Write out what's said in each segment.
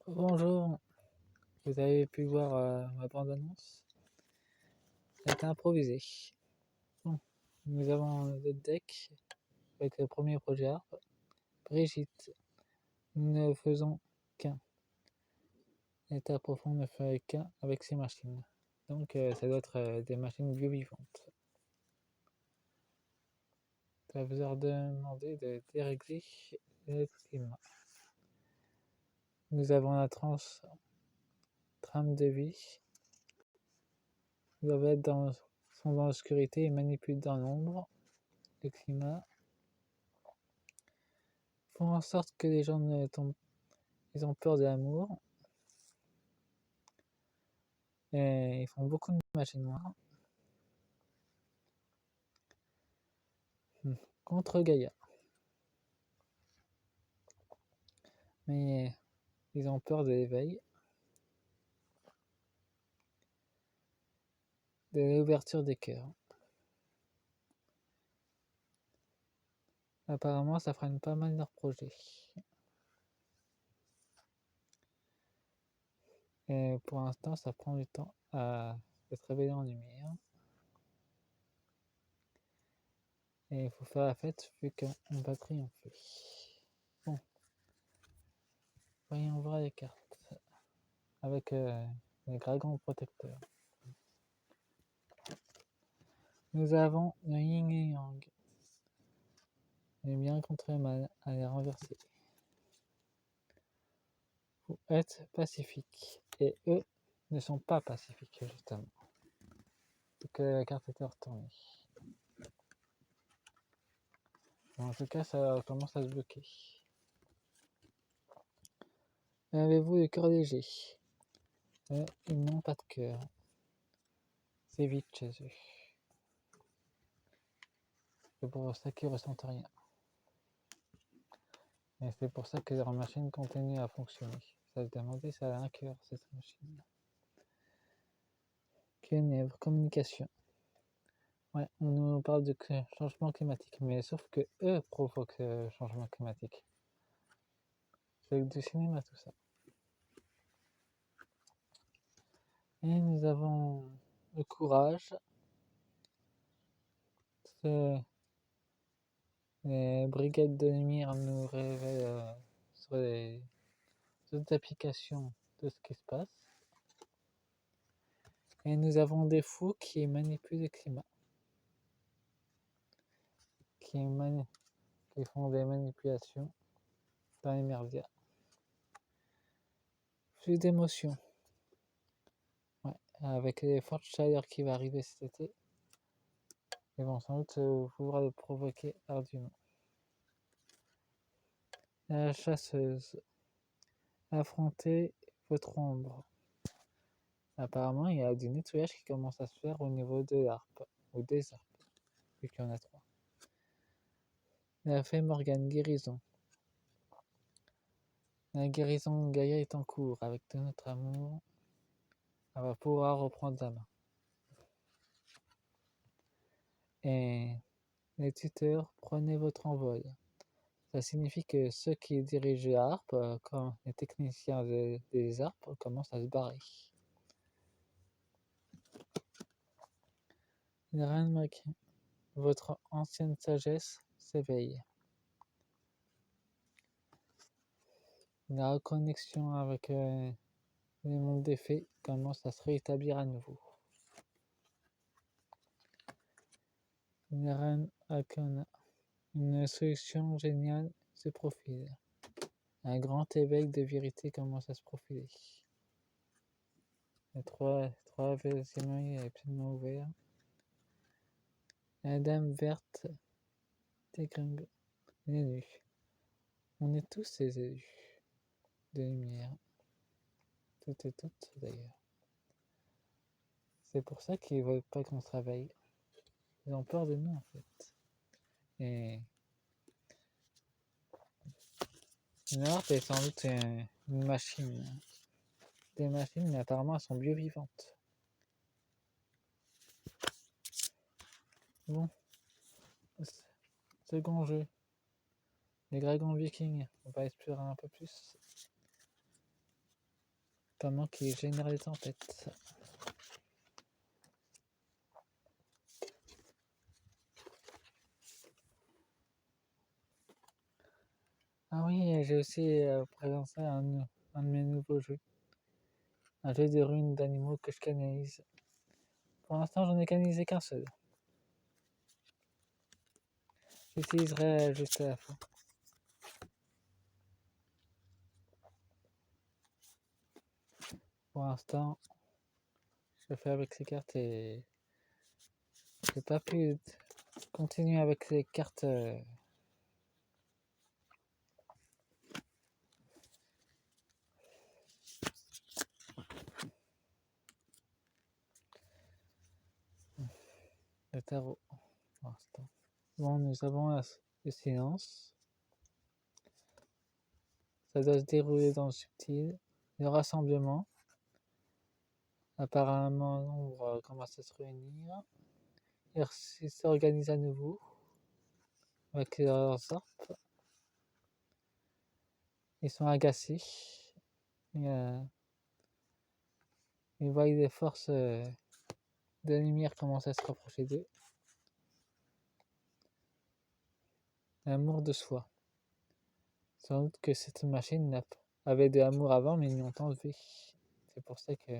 Bonjour, vous avez pu voir ma bande-annonce? Elle est improvisée. Bon, nous avons le deck avec le premier projet ARP. Brigitte, nous ne faisons qu'un. L'état profond ne fait qu'un avec ces machines. Donc ça doit être des machines biovivantes. Ça vous a demandé de dérégler le climat. Nous avons la trame de vie. Ils doivent être sont dans l'obscurité et manipulent dans l'ombre. Le climat. Font en sorte que les gens ne tombent. Ils ont peur de l'amour. Et ils font beaucoup de machines noires. Contre Gaïa. Mais ils ont peur de l'éveil. De l'ouverture des cœurs. Apparemment, ça freine pas mal leurs projets. Et pour l'instant, ça prend du temps à se réveiller en lumière. Et il faut faire la fête vu qu'on va triompher. Bon. Voyons voir les cartes. Avec les dragons protecteurs. Nous avons le yin et yang. Le bien contre le mal à les renverser. Vous êtes pacifique. Et eux ne sont pas pacifiques, justement. Donc la carte était retournée. Bon, en tout cas, ça commence à se bloquer. Avez-vous le cœur léger? Ils n'ont pas de cœur. C'est vide chez eux. C'est pour ça qu'ils ressentent rien. Et c'est pour ça que leur machine continue à fonctionner. Ça se demandait si elle a un cœur, cette machine. Ténèbres, communication. Ouais, on nous parle de changement climatique, mais sauf que eux provoquent le changement climatique. C'est du cinéma tout ça. Et nous avons le courage. Les brigades de lumière nous révèlent sur les autres applications de ce qui se passe. Et nous avons des fous qui manipulent le climat. Qui font des manipulations dans les merdias. Flux d'émotions. Ouais, avec les fortes chaleurs qui va arriver cet été, ils vont sans doute pouvoir le provoquer ardument. La chasseuse. Affrontez votre ombre. Apparemment, il y a du nettoyage qui commence à se faire au niveau de l'harpe, ou des harpes, vu qu'il y en a 3. La fée Morgane, guérison. La guérison de Gaïa est en cours. Avec tout notre amour, elle va pouvoir reprendre la main. Et les tuteurs, prenez votre envol. Ça signifie que ceux qui dirigent la harpe, comme les techniciens des harpes, commencent à se barrer. La reine Mac, votre ancienne sagesse s'éveille. La reconnexion avec le monde des fées commence à se rétablir à nouveau. La reine Akona, une solution géniale se profile. Un grand éveil de vérité commence à se profiler. Les trois œils est pleinement ouvert. La dame verte dégringue. L'élu. On est tous ces élus de lumière. Toutes et toutes d'ailleurs. C'est pour ça qu'ils ne veulent pas qu'on se réveille. Ils ont peur de nous en fait. Et une harpe est sans doute une machine. Des machines, mais apparemment elles sont bio-vivantes. Bon. Second jeu. Les dragons vikings. On va explorer un peu plus. notamment qui génère des tempêtes. Ah oui, j'ai aussi présenté un de mes nouveaux jeux. Un jeu de runes d'animaux que je canalise. Pour l'instant, j'en ai canalisé qu'un seul. J'utiliserai juste à la fin. Pour l'instant, je fais avec ces cartes et j'ai pas pu continuer avec les cartes. Le tarot pour l'instant. Bon, nous avons le silence. Ça doit se dérouler dans le subtil. Le rassemblement. Apparemment, l'ombre commence à se réunir. Ils s'organisent à nouveau avec leurs arpes. Ils sont agacés. Ils voient les forces de la lumière commencer à se rapprocher d'eux. L'amour de soi. Sans doute que cette machine avait de l'amour avant, mais ils l'ont enlevé. C'est pour ça que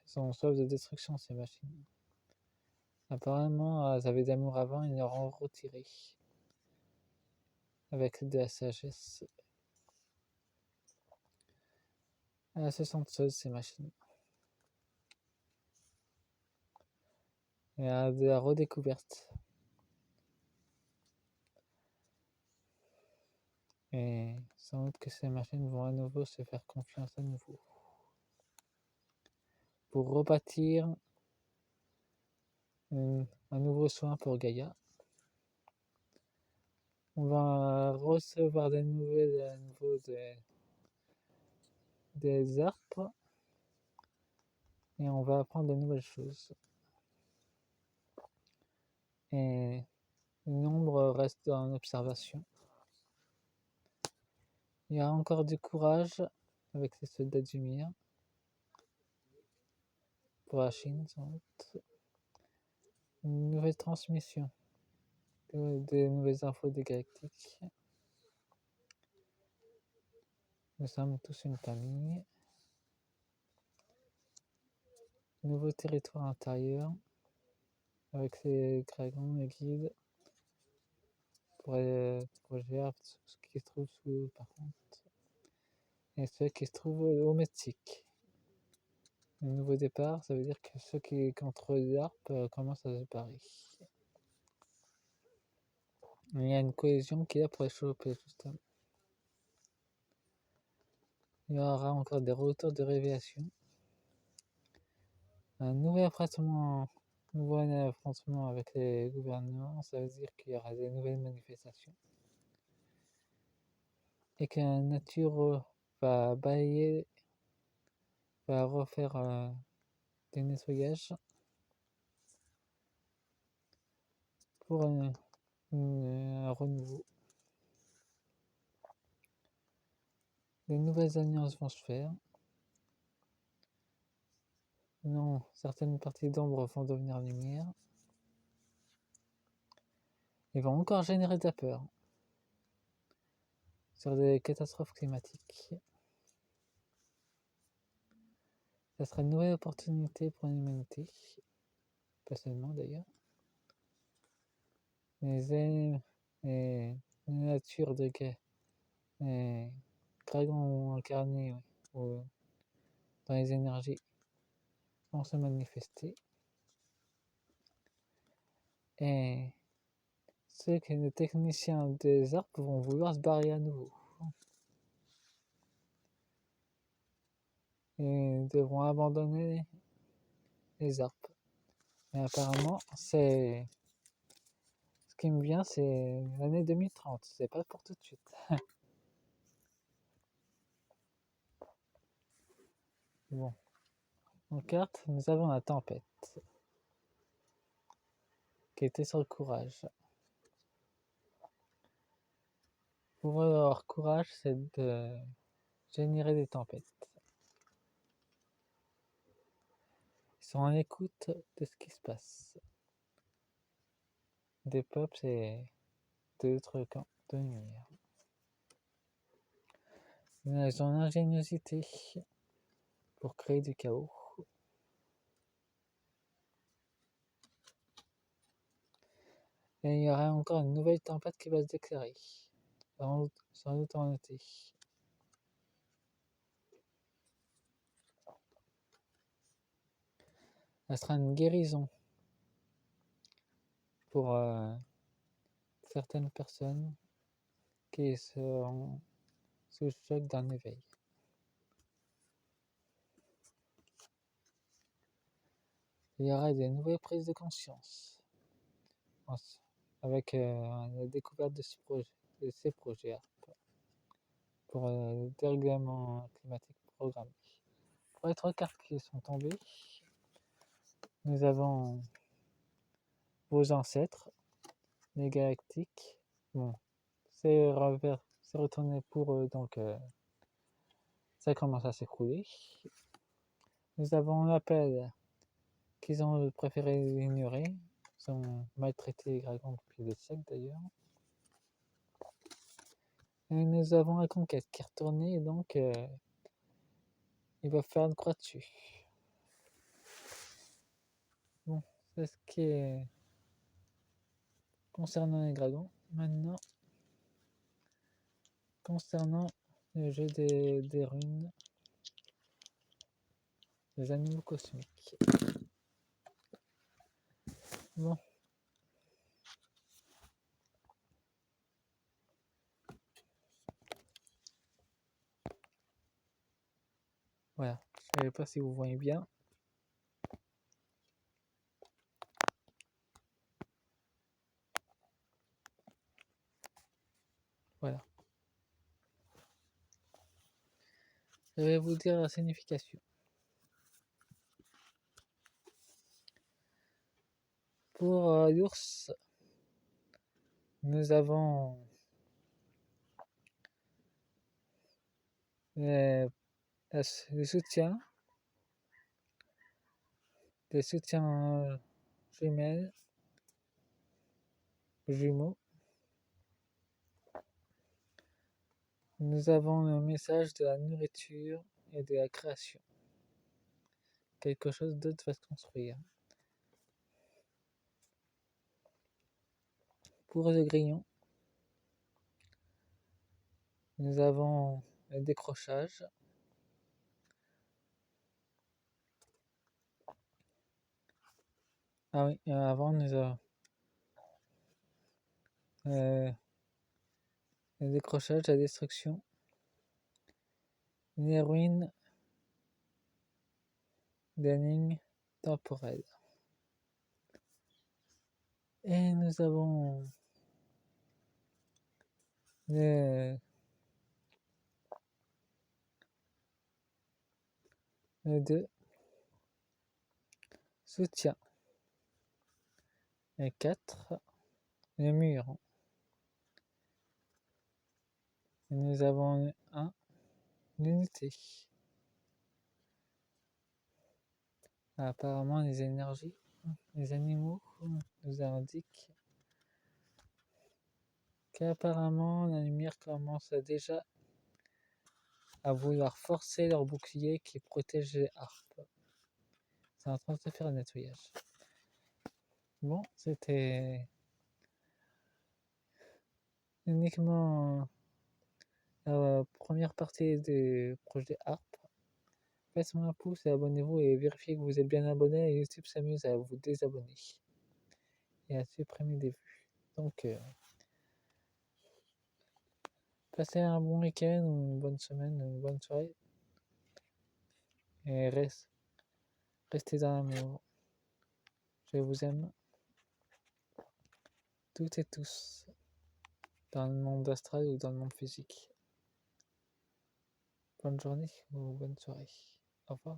sont soif de destruction, ces machines. Apparemment, elles avaient d'amour avant, ils leur ont retiré. Avec de la sagesse. Elles se sentent seules, ces machines. Il y a de la redécouverte. Et sans doute que ces machines vont à nouveau se faire confiance à nouveau. Pour rebâtir un nouveau soin pour Gaïa. On va recevoir des nouvelles à nouveau des arbres. Et on va apprendre de nouvelles choses. Et l'ombre reste en observation. Il y a encore du courage avec les soldats du Mir. Pour la Chine, sans doute. Une nouvelle transmission. Des nouvelles infos des galactiques. Nous sommes tous une famille. Nouveau territoire intérieur. Avec les dragons, les guides. Pour gérer ce qui se trouve sous l'eau, par contre. Et ceux qui se trouvent au Mexique. Le nouveau départ, ça veut dire que ceux qui contrôlent les harpes commencent à se séparer. Il y a une cohésion qui est là pour échapper, justement. Il y aura encore des retours de révélation. Un nouveau affrontement avec les gouvernements, ça veut dire qu'il y aura des nouvelles manifestations. Et que la nature va balayer, va refaire des nettoyages pour un renouveau. De nouvelles alliances vont se faire. Non, certaines parties d'ombre vont devenir lumière. Ils vont encore générer de la peur sur des catastrophes climatiques. Ça sera une nouvelle opportunité pour l'humanité, pas seulement d'ailleurs. Les natures de les dragons incarnés dans les énergies vont se manifester. Et les techniciens des arbres vont vouloir se barrer à nouveau. Et devront abandonner les arbres. Mais apparemment, ce qui me vient, c'est l'année 2030. C'est pas pour tout de suite. Bon. En carte, nous avons la tempête. Qui était sur le courage. Pour avoir courage, c'est de générer des tempêtes. Ils sont en écoute de ce qui se passe. Des peuples et d'autres camps de lumière. Ils ont l'ingéniosité pour créer du chaos. Et il y aura encore une nouvelle tempête qui va se déclarer, sans doute en été. Elle sera une guérison pour certaines personnes qui seront sous le choc d'un éveil. Il y aura des nouvelles prises de conscience avec la découverte de ces projets pour le dérèglement climatique programmé. Pour les 3 cartes qui sont tombées, nous avons vos ancêtres, les galactiques. Bon, c'est retourné pour eux, donc ça commence à s'écrouler. Nous avons l'appel qu'ils ont préféré ignorer. Ils ont maltraité les dragons depuis des siècles d'ailleurs. Et nous avons la conquête qui est retournée, et donc il va faire une croix dessus. Bon, c'est ce qui est concernant les dragons. Maintenant, concernant le jeu des runes, des animaux cosmiques. Bon. Voilà, je ne sais pas si vous voyez bien. Voilà. Je vais vous dire la signification. Pour l'ours, nous avons le soutien, des soutiens jumeaux. Nous avons le message de la nourriture et de la création. Quelque chose d'autre va se construire. Pour le grillon, nous avons le décrochage. Ah oui, avant nous avons le décrochage, la destruction, une ruine des lignes temporelles. Et nous avons le 2, soutien. Et 4, le mur. Et nous avons 1, l'unité. Apparemment, les énergies, les animaux nous indiquent qu'apparemment la lumière commence déjà à vouloir forcer leur bouclier qui protège les harpes. C'est en train de se faire un nettoyage. Bon, c'était uniquement la première partie du projet harpe. Faites-moi un pouce et abonnez-vous et vérifiez que vous êtes bien abonné et YouTube s'amuse à vous désabonner et à supprimer des vues. Donc, passez un bon week-end, une bonne semaine, une bonne soirée et restez dans l'amour. Je vous aime toutes et tous dans le monde astral ou dans le monde physique. Bonne journée ou bonne soirée. Au revoir.